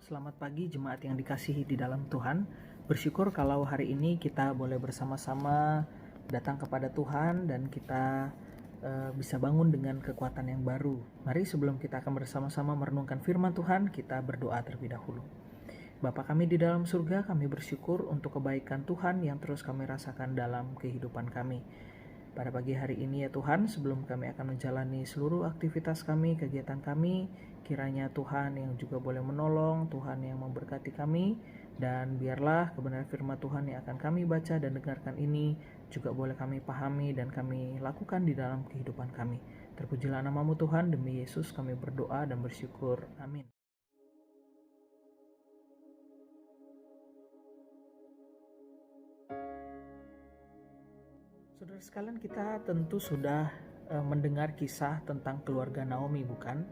Selamat pagi jemaat yang dikasihi di dalam Tuhan. Bersyukur kalau hari ini kita boleh bersama-sama datang kepada Tuhan dan kita bisa bangun dengan kekuatan yang baru. Mari sebelum kita akan bersama-sama merenungkan firman Tuhan, kita berdoa terlebih dahulu. Bapa kami di dalam surga, kami bersyukur untuk kebaikan Tuhan yang terus kami rasakan dalam kehidupan kami. Pada pagi hari ini ya Tuhan, sebelum kami akan menjalani seluruh aktivitas kami, kegiatan kami, kiranya Tuhan yang juga boleh menolong, Tuhan yang memberkati kami, dan biarlah kebenaran firman Tuhan yang akan kami baca dan dengarkan ini juga boleh kami pahami dan kami lakukan di dalam kehidupan kami. Terpujilah nama-Mu Tuhan, demi Yesus kami berdoa dan bersyukur. Amin. Saudara sekalian, kita tentu sudah mendengar kisah tentang keluarga Naomi, bukan?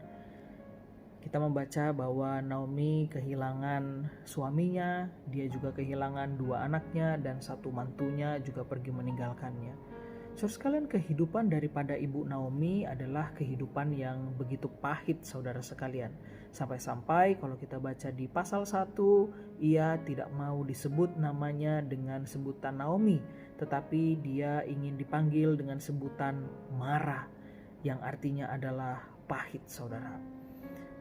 Kita membaca bahwa Naomi kehilangan suaminya, dia juga kehilangan 2 anaknya dan 1 mantunya juga pergi meninggalkannya. Saudara sekalian, kehidupan daripada Ibu Naomi adalah kehidupan yang begitu pahit, saudara sekalian. Sampai-sampai kalau kita baca di pasal 1, ia tidak mau disebut namanya dengan sebutan Naomi, tetapi dia ingin dipanggil dengan sebutan Mara, yang artinya adalah pahit, saudara.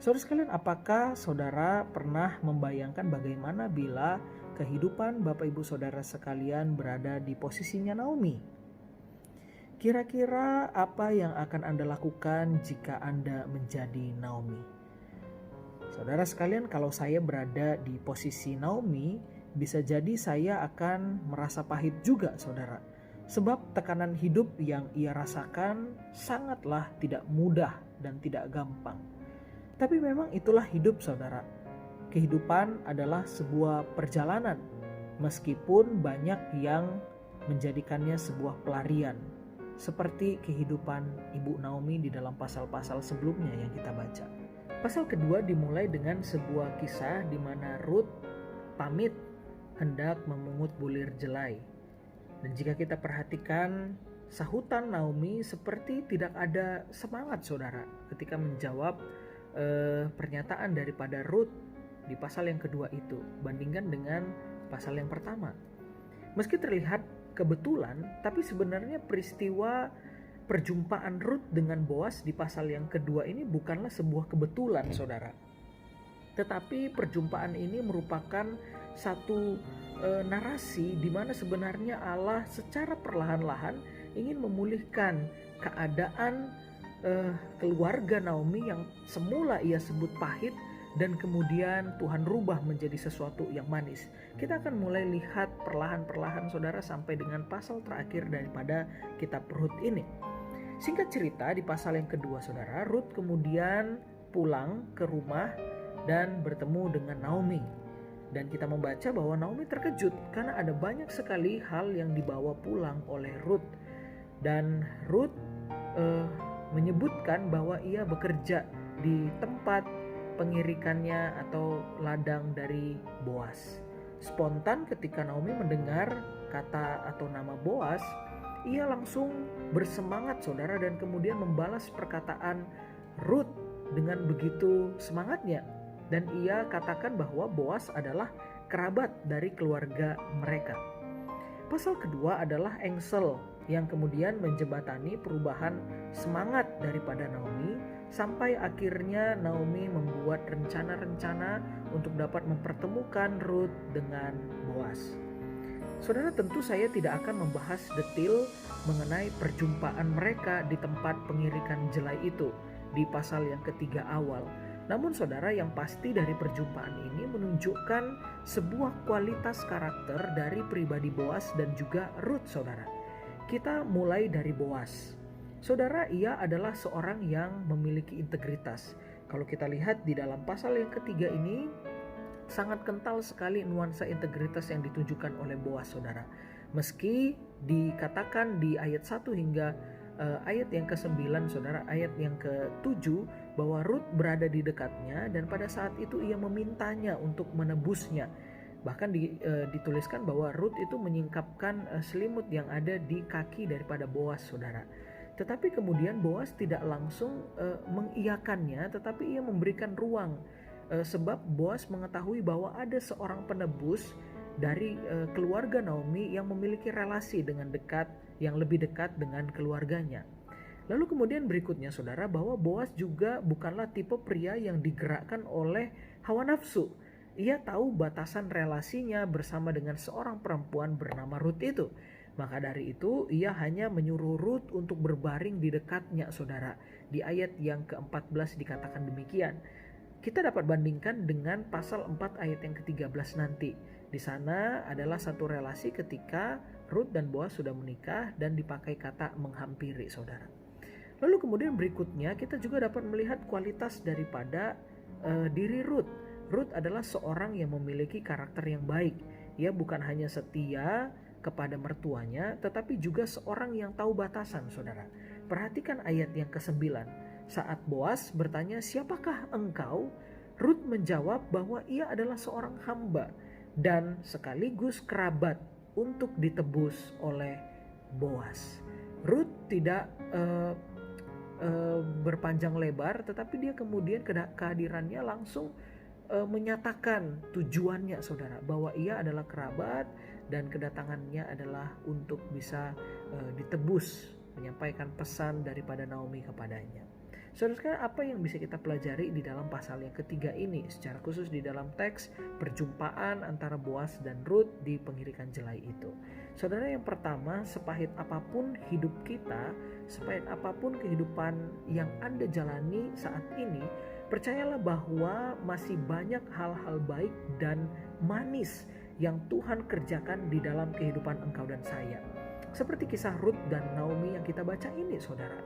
Saudara sekalian, apakah saudara pernah membayangkan bagaimana bila kehidupan Bapak Ibu Saudara sekalian berada di posisinya Naomi? Kira-kira apa yang akan Anda lakukan jika Anda menjadi Naomi? Saudara sekalian, kalau saya berada di posisi Naomi, bisa jadi saya akan merasa pahit juga, saudara. Sebab tekanan hidup yang ia rasakan sangatlah tidak mudah dan tidak gampang. Tapi memang itulah hidup, saudara. Kehidupan adalah sebuah perjalanan, meskipun banyak yang menjadikannya sebuah pelarian, seperti kehidupan Ibu Naomi di dalam pasal-pasal sebelumnya yang kita baca. Pasal kedua dimulai dengan sebuah kisah di mana Ruth pamit hendak memungut bulir jelai. Dan jika kita perhatikan, sahutan Naomi seperti tidak ada semangat, saudara, ketika menjawab pernyataan daripada Ruth di pasal yang kedua itu, bandingkan dengan pasal yang pertama. Meski terlihat kebetulan, tapi sebenarnya peristiwa perjumpaan Ruth dengan Boas di pasal yang kedua ini bukanlah sebuah kebetulan, saudara. Tetapi perjumpaan ini merupakan satu narasi di mana sebenarnya Allah secara perlahan-lahan ingin memulihkan keadaan keluarga Naomi yang semula ia sebut pahit, dan kemudian Tuhan rubah menjadi sesuatu yang manis. Kita akan mulai lihat perlahan-perlahan, saudara, sampai dengan pasal terakhir daripada kitab Ruth ini. Singkat cerita, di pasal yang kedua, saudara, Ruth kemudian pulang ke rumah dan bertemu dengan Naomi. Dan kita membaca bahwa Naomi terkejut karena ada banyak sekali hal yang dibawa pulang oleh Ruth. Dan Ruth menyebutkan bahwa ia bekerja di tempat pengirikannya atau ladang dari Boas. Spontan ketika Naomi mendengar kata atau nama Boas, ia langsung bersemangat, saudara, dan kemudian membalas perkataan Ruth dengan begitu semangatnya. Dan ia katakan bahwa Boas adalah kerabat dari keluarga mereka. Pasal kedua adalah engsel yang kemudian menjembatani perubahan semangat daripada Naomi, sampai akhirnya Naomi membuat rencana-rencana untuk dapat mempertemukan Ruth dengan Boas. Saudara, tentu saya tidak akan membahas detail mengenai perjumpaan mereka di tempat pengirikan jelai itu di pasal yang ketiga awal. Namun saudara, yang pasti dari perjumpaan ini menunjukkan sebuah kualitas karakter dari pribadi Boas dan juga Ruth, saudara. Kita mulai dari Boas. Saudara, ia adalah seorang yang memiliki integritas. Kalau kita lihat di dalam pasal yang ketiga ini, sangat kental sekali nuansa integritas yang ditunjukkan oleh Boas, saudara. Meski dikatakan di ayat 1 hingga ayat yang ke-9, saudara, ayat yang ke-7, bahwa Ruth berada di dekatnya dan pada saat itu ia memintanya untuk menebusnya. Bahkan dituliskan bahwa Ruth itu menyingkapkan selimut yang ada di kaki daripada Boas, saudara. Tetapi kemudian Boas tidak langsung mengiyakannya, tetapi ia memberikan ruang sebab Boas mengetahui bahwa ada seorang penebus dari keluarga Naomi yang memiliki relasi yang lebih dekat dengan keluarganya. Lalu kemudian berikutnya saudara, bahwa Boas juga bukanlah tipe pria yang digerakkan oleh hawa nafsu. Ia tahu batasan relasinya bersama dengan seorang perempuan bernama Ruth itu. Maka dari itu ia hanya menyuruh Ruth untuk berbaring di dekatnya saudara. Di ayat yang ke-14 dikatakan demikian. Kita dapat bandingkan dengan pasal 4 ayat yang ke-13 nanti. Di sana adalah satu relasi ketika Ruth dan Boas sudah menikah dan dipakai kata menghampiri saudara. Lalu kemudian berikutnya kita juga dapat melihat kualitas daripada diri Ruth. Ruth adalah seorang yang memiliki karakter yang baik. Ia bukan hanya setia kepada mertuanya, tetapi juga seorang yang tahu batasan saudara. Perhatikan ayat yang ke-9. Saat Boas bertanya, "Siapakah engkau?" Ruth menjawab bahwa ia adalah seorang hamba dan sekaligus kerabat untuk ditebus oleh Boas. Ruth tidak berpanjang lebar, tetapi dia kemudian kehadirannya langsung menyatakan tujuannya saudara, bahwa ia adalah kerabat dan kedatangannya adalah untuk bisa ditebus, menyampaikan pesan daripada Naomi kepadanya. Saudara, apa yang bisa kita pelajari di dalam pasal yang ketiga ini, secara khusus di dalam teks perjumpaan antara Boas dan Ruth di pengirikan jelai itu? Saudara, yang pertama, sepahit apapun hidup kita, sepahit apapun kehidupan yang Anda jalani saat ini, percayalah bahwa masih banyak hal-hal baik dan manis yang Tuhan kerjakan di dalam kehidupan engkau dan saya. Seperti kisah Ruth dan Naomi yang kita baca ini saudara.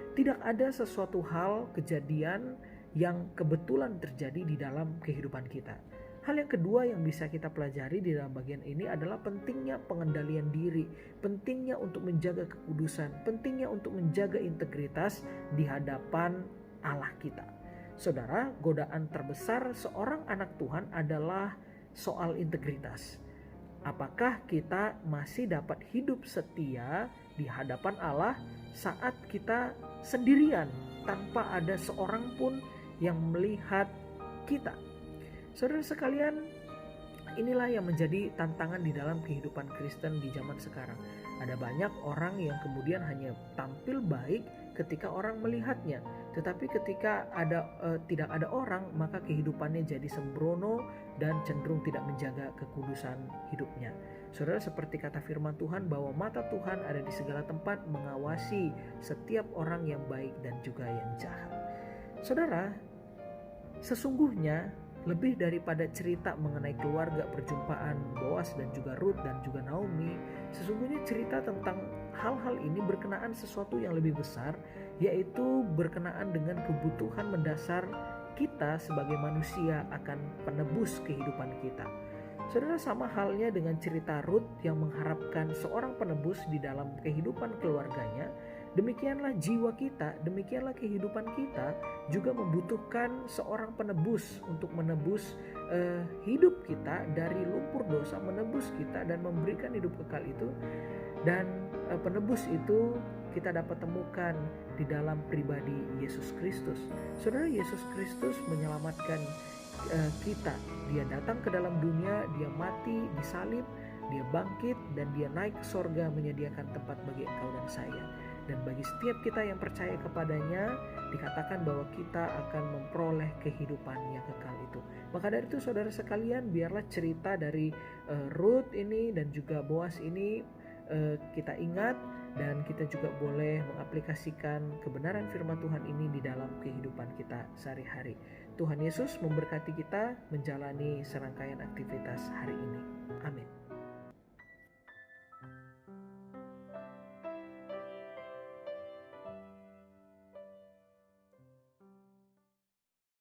Tidak ada sesuatu hal, kejadian yang kebetulan terjadi di dalam kehidupan kita. Hal yang kedua yang bisa kita pelajari di dalam bagian ini adalah pentingnya pengendalian diri, pentingnya untuk menjaga kekudusan, pentingnya untuk menjaga integritas di hadapan Allah kita. Saudara, godaan terbesar seorang anak Tuhan adalah soal integritas. Apakah kita masih dapat hidup setia di hadapan Allah saat kita sendirian tanpa ada seorang pun yang melihat kita? Saudara sekalian, inilah yang menjadi tantangan di dalam kehidupan Kristen di zaman sekarang. Ada banyak orang yang kemudian hanya tampil baik ketika orang melihatnya, tetapi ketika tidak ada orang, maka kehidupannya jadi sembrono dan cenderung tidak menjaga kekudusan hidupnya. Saudara, seperti kata firman Tuhan bahwa mata Tuhan ada di segala tempat mengawasi setiap orang yang baik dan juga yang jahat. Saudara, sesungguhnya lebih daripada cerita mengenai keluarga perjumpaan Boas dan juga Ruth dan juga Naomi, sesungguhnya cerita tentang hal-hal ini berkenaan sesuatu yang lebih besar, yaitu berkenaan dengan kebutuhan mendasar kita sebagai manusia akan penebus kehidupan kita. Saudara, sama halnya dengan cerita Ruth yang mengharapkan seorang penebus di dalam kehidupan keluarganya, demikianlah jiwa kita, demikianlah kehidupan kita juga membutuhkan seorang penebus untuk menebus hidup kita dari lumpur dosa, menebus kita dan memberikan hidup kekal itu. Dan penebus itu kita dapat temukan di dalam pribadi Yesus Kristus. Saudara, Yesus Kristus menyelamatkan kita. Dia datang ke dalam dunia, dia mati, disalib, dia bangkit, dan dia naik ke sorga menyediakan tempat bagi engkau dan saya. Dan bagi setiap kita yang percaya kepadanya, dikatakan bahwa kita akan memperoleh kehidupan yang kekal itu. Maka dari itu saudara sekalian, biarlah cerita dari Ruth ini dan juga Boas ini kita ingat, dan kita juga boleh mengaplikasikan kebenaran firman Tuhan ini di dalam kehidupan kita sehari-hari. Tuhan Yesus memberkati kita menjalani serangkaian aktivitas hari ini. Amin.